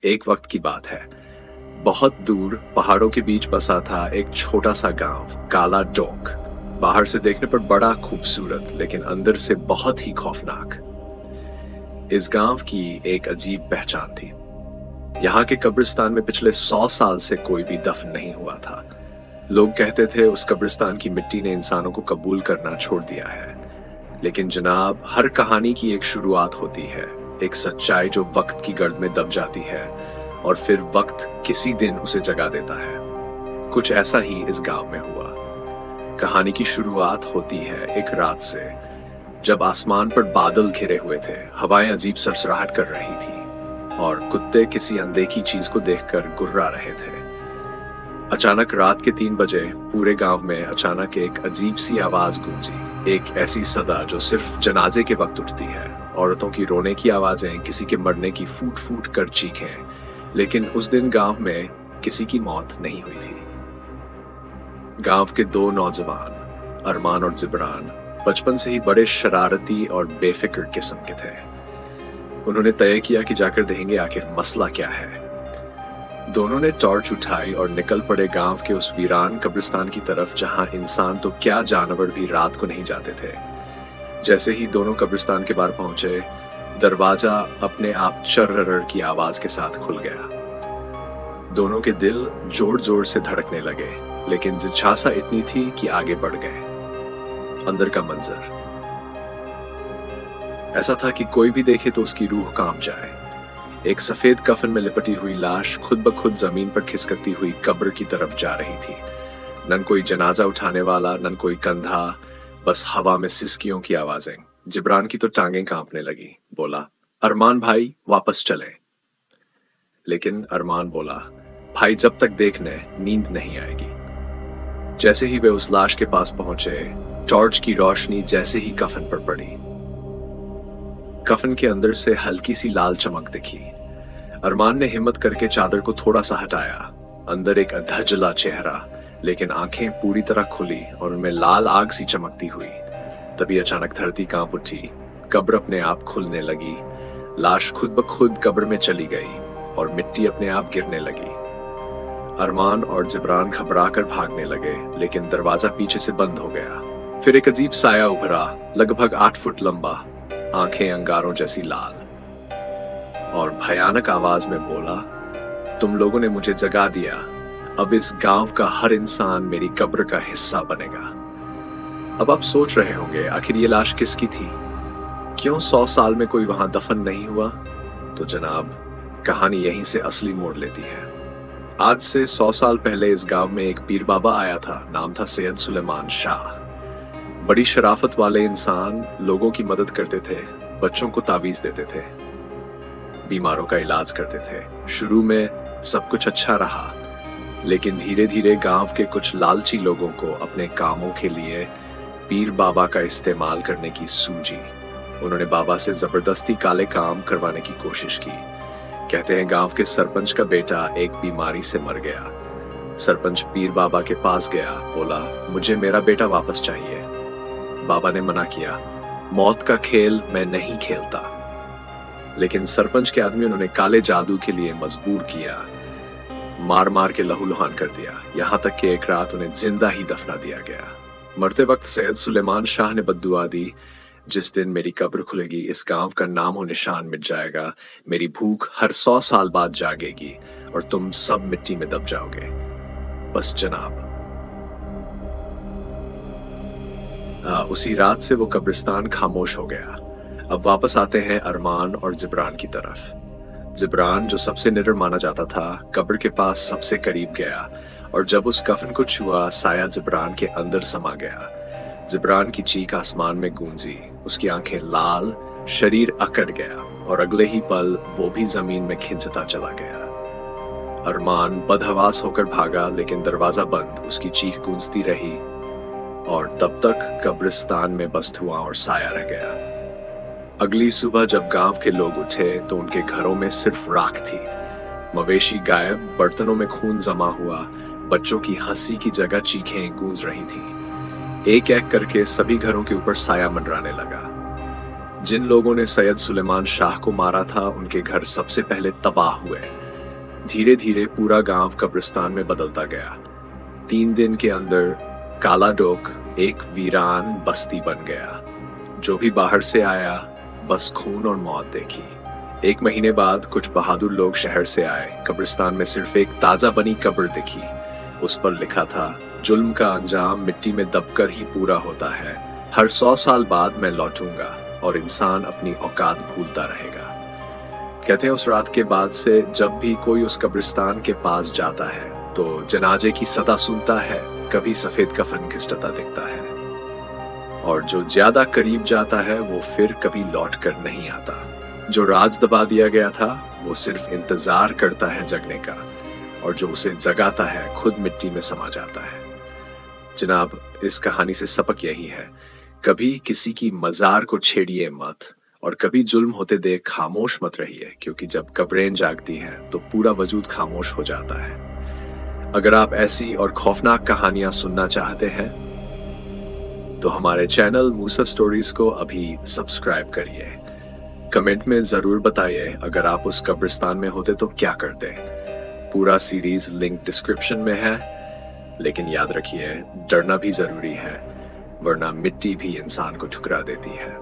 एक वक्त की बात है। बहुत दूर पहाड़ों के बीच बसा था एक छोटा सा गांव, काला डोंक। बाहर से देखने पर बड़ा खूबसूरत, लेकिन अंदर से बहुत ही खौफनाक। इस गांव की एक अजीब पहचान थी। यहाँ के कब्रिस्तान में पिछले 100 साल से कोई भी दफन नहीं हुआ था। लोग कहते थे उस कब्रिस्तान की मिट्टी ने इंसानों को कबूल करना छोड़ दिया है। लेकिन जनाब, हर कहानी की एक शुरुआत होती है, एक सच्चाई जो वक्त की गर्द में दब जाती है और फिर वक्त किसी दिन उसे जगा देता है। कुछ ऐसा ही इस गांव में हुआ। कहानी की शुरुआत होती है एक रात से, जब आसमान पर बादल घिरे हुए थे, हवाएं अजीब सरसराहट कर रही थी और कुत्ते किसी अनदेखी चीज को देखकर गुर्रा रहे थे। अचानक रात के 3 बजे पूरे गांव में अचानक एक अजीब सी आवाज गूंजी, एक ऐसी सदा जो सिर्फ जनाजे के वक्त उठती है। औरतों की रोने की आवाजें, किसी के मरने की फूट फूट कर चीखें। लेकिन उस दिन गांव में किसी की मौत नहीं हुई थी। गांव के 2 नौजवान, अरमान और जिब्रान, बचपन से ही बड़े शरारती और बेफिक्र किस्म के थे। उन्होंने तय किया कि जाकर देखेंगे आखिर मसला क्या है। दोनों ने टॉर्च उठाई और निकल पड़े गांव के उस वीरान कब्रिस्तान की तरफ, जहां इंसान तो क्या जानवर भी रात को नहीं जाते थे। जैसे ही दोनों कब्रिस्तान के बाहर पहुंचे, दरवाजा अपने आप चर्रर की आवाज के साथ खुल गया। दोनों के दिल जोर जोर से धड़कने लगे, लेकिन जिज्ञासा इतनी थी कि आगे बढ़ गए। अंदर का मंजर ऐसा था कि कोई भी देखे तो उसकी रूह कांप जाए। एक सफेद कफन में लिपटी हुई लाश खुद ब खुद जमीन पर खिसकती हुई कब्र की तरफ जा रही थी। न कोई जनाजा उठाने वाला, न कोई कंधा, बस हवा में सिसकियों की आवाजें। जिब्रान की तो टांगें कांपने लगी। बोला, अरमान भाई, वापस चले। लेकिन अरमान बोला, भाई, जब तक देखने नींद नहीं आएगी। जैसे ही वे उस लाश के पास पहुंचे, टॉर्च की रोशनी जैसे ही कफन पर पड़ी, कफन के अंदर से हल्की सी लाल चमक दिखी। अरमान ने हिम्मत करके चादर को थोड़ा सा हटाया। अंदर एक अधजला चेहरा, लेकिन आंखें पूरी तरह खुली और उनमें लाल आग सी चमकती हुई। तभी अचानक धरती कांप उठी, कब्र अपने आप खुलने लगी, लाश खुद ब खुद कब्र में चली गई और मिट्टी अपने आप गिरने लगी। अरमान और जिब्रान घबरा कर भागने लगे, लेकिन दरवाजा पीछे से बंद हो गया। फिर एक अजीब साया उभरा, लगभग 8 फुट लंबा, आंखें अंगारों जैसी लाल, और भयानक आवाज में बोला, तुम लोगों ने मुझे जगा दिया। अब इस गांव का हर इंसान मेरी कब्र का हिस्सा बनेगा। अब आप सोच रहे होंगे, आखिर ये लाश किसकी थी? क्यों 100 साल में कोई वहां दफन नहीं हुआ? तो जनाब, कहानी यहीं से असली मोड़ लेती है। आज से 100 साल पहले इस गांव में एक पीर बाबा आया था। नाम था सैयद सुलेमान शाह। बड़ी शराफत वाले इंसान, लोगों की मदद करते थे, बच्चों को तावीज देते थे, बीमारों का इलाज करते थे। शुरू में सब कुछ अच्छा रहा, लेकिन धीरे धीरे गांव के कुछ लालची लोगों को अपने कामों के लिए पीर बाबा का इस्तेमाल करने की सूझी। उन्होंने बाबा से जबरदस्ती काले काम करवाने की कोशिश की। कहते हैं गांव के सरपंच का बेटा एक बीमारी से मर गया। सरपंच पीर बाबा के पास गया, बोला, मुझे मेरा बेटा वापस चाहिए। बाबा ने मना किया, मौत का खेल मैं नहीं खेलता। लेकिन सरपंच के आदमी उन्होंने काले जादू के लिए मजबूर किया, मार मार के लहूलुहान कर दिया। यहां तक कि एक रात उन्हें जिंदा ही दफना दिया गया। मरते वक्त सैयद सुलेमान शाह ने बद्दुआ दी, जिस दिन मेरी कब्र खुलेगी, इस गांव का नाम और निशान मिट जाएगा। मेरी भूख हर 100 साल बाद जागेगी और तुम सब मिट्टी में दब जाओगे। बस जनाब, उसी रात से वो कब्रिस्तान खामोश हो गया। अब वापस आते हैं अरमान और जिब्रान की तरफ। जिब्रान, जो सबसे निडर माना जाता था, कब्र के पास सबसे करीब गया और जब उस कफन को छुआ, साया जिब्रान के अंदर समा गया। जिब्रान की चीख आसमान में गूंजी, उसकी आंखें लाल, शरीर अकड़ गया और अगले ही पल वो भी जमीन में खिंचता चला गया। अरमान बदहवास होकर भागा, लेकिन दरवाजा बंद, उसकी चीख गूंजती रही और तब तक कब्रिस्तान में बस धुआं और साया रह गया। अगली सुबह जब गांव के लोग उठे तो उनके घरों में सिर्फ राख थी। मवेशी गायब, बर्तनों में खून जमा हुआ, बच्चों की हंसी की जगह चीखें गूंज रही थी। एक एक करके सभी घरों के ऊपर साया मंडराने लगा। जिन लोगों ने सैयद सुलेमान शाह को मारा था, उनके घर सबसे पहले तबाह हुए। धीरे धीरे पूरा गांव कब्रिस्तान में बदलता गया। 3 दिन के अंदर काला डोक एक वीरान बस्ती बन गया। जो भी बाहर से आया बस खून और मौत देखी। 1 महीने बाद कुछ बहादुर लोग शहर से आए। कब्रिस्तान में सिर्फ एक ताजा बनी कब्र दिखी। उस पर लिखा था, जुल्म का अंजाम मिट्टी में दबकर ही पूरा होता है। हर 100 साल बाद मैं लौटूंगा और इंसान अपनी औकात भूलता रहेगा। कहते हैं उस रात के बाद से जब भी कोई उस कब्रिस्तान के पास जाता है तो जनाजे की सदा सुनता है, कभी सफेद कफन घिसटता दिखता है। और जो ज्यादा करीब जाता है वो फिर कभी लौट कर नहीं आता। जो राज दबा दिया गया था वो सिर्फ इंतजार करता है जगने का, और जो उसे जगाता है खुद मिट्टी में समा जाता है। जनाब, इस कहानी से सबक यही है, कभी किसी की मजार को छेड़िए मत, और कभी जुल्म होते देख खामोश मत रहिए, क्योंकि जब कब्रें जागती हैं तो पूरा वजूद खामोश हो जाता है। अगर आप ऐसी और खौफनाक कहानियां सुनना चाहते हैं तो हमारे चैनल मूसा स्टोरीज को अभी सब्सक्राइब करिए। कमेंट में जरूर बताइए अगर आप उस कब्रिस्तान में होते तो क्या करते। पूरा सीरीज लिंक डिस्क्रिप्शन में है, लेकिन याद रखिए डरना भी जरूरी है, वरना मिट्टी भी इंसान को ठुकरा देती है।